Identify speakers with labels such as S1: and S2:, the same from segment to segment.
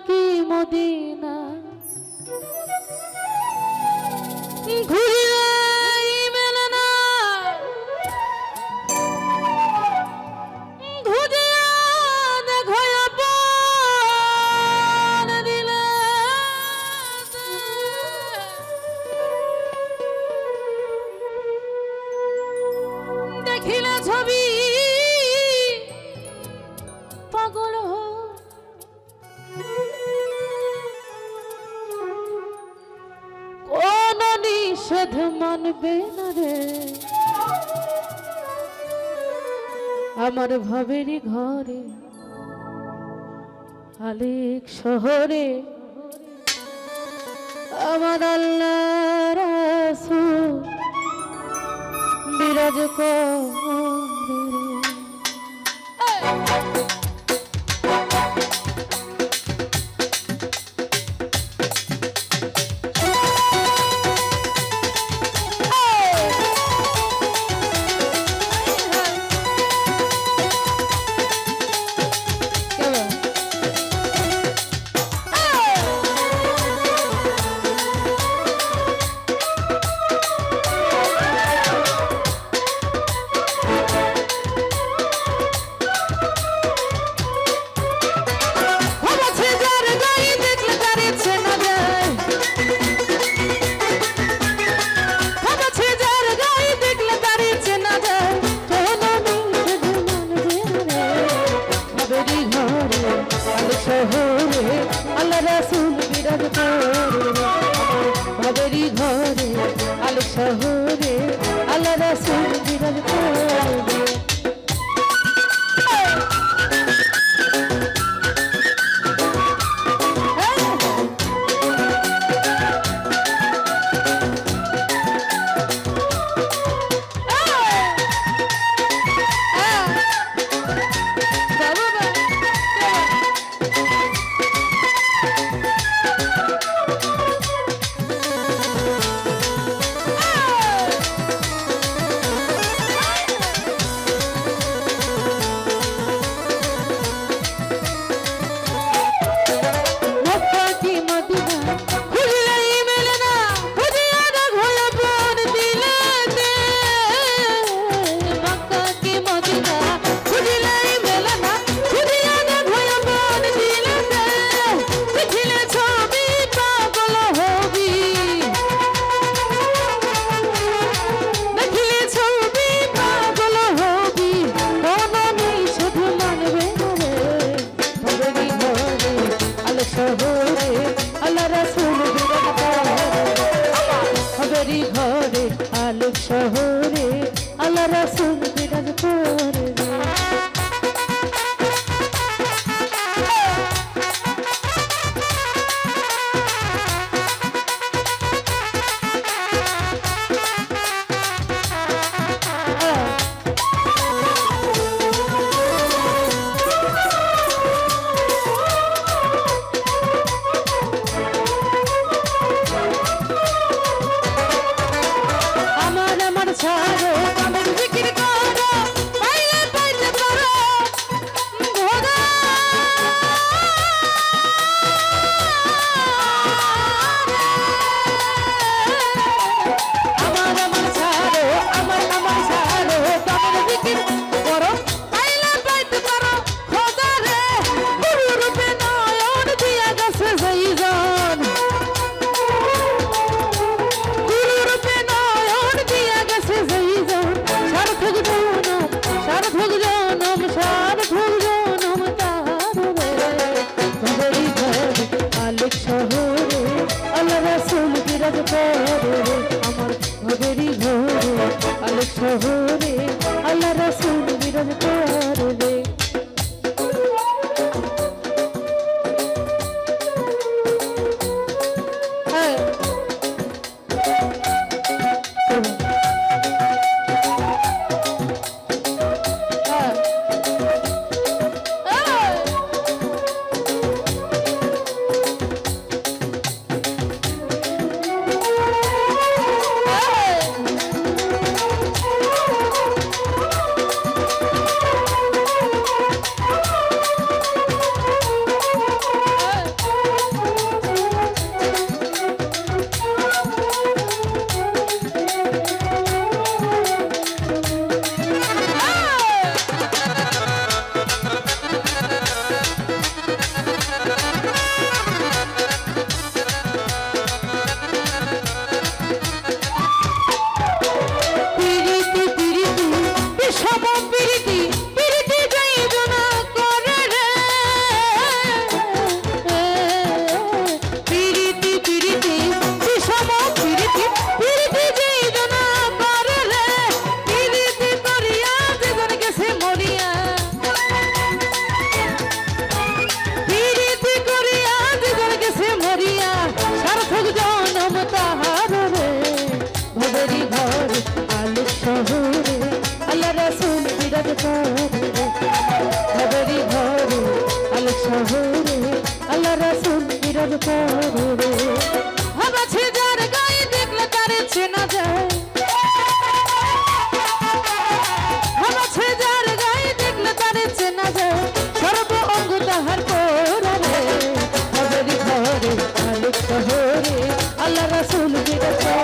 S1: কি মদিনা ঘুরিলে মেলে না ঘুরিয়া দেখো আপন দিলে দেখিলে ছবি পাগল কোন নিষেধ মানবে না রে আমার ভাবেরই ঘরে আলেক শহরে আমার আল্লাহ রাসূল বিরাজ করে আল্লাহ রাসূল বিরাজ করে ভাবেরই ঘরে আল শহরে আল্লাহ রাসূল বিরাজ করে ঘরে আলোক শহরে আল্লাহ রাসূল বিরাজ করে যায় হামাছে যার গায়ে দেখলে তারে চেনা যায় সর্ব অঙ্গ তাহার পরে ভবেরি ঘরে আলোক শহরে আল্লাহ রাসূল বিরাজ করে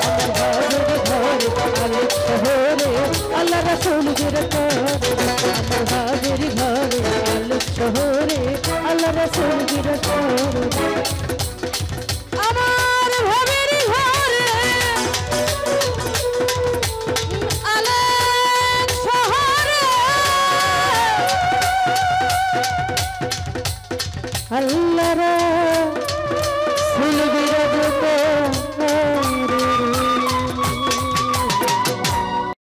S1: আমার ভবেরি ঘরে আলোক শহরে আল্লাহ রাসূল বিরাজ করে আমার ভবেরি ঘরে আলোক শহরে আল্লাহ রাসূল বিরাজ করে আমার ভবেরি ঘরে আলোক শহরে আল্লাহ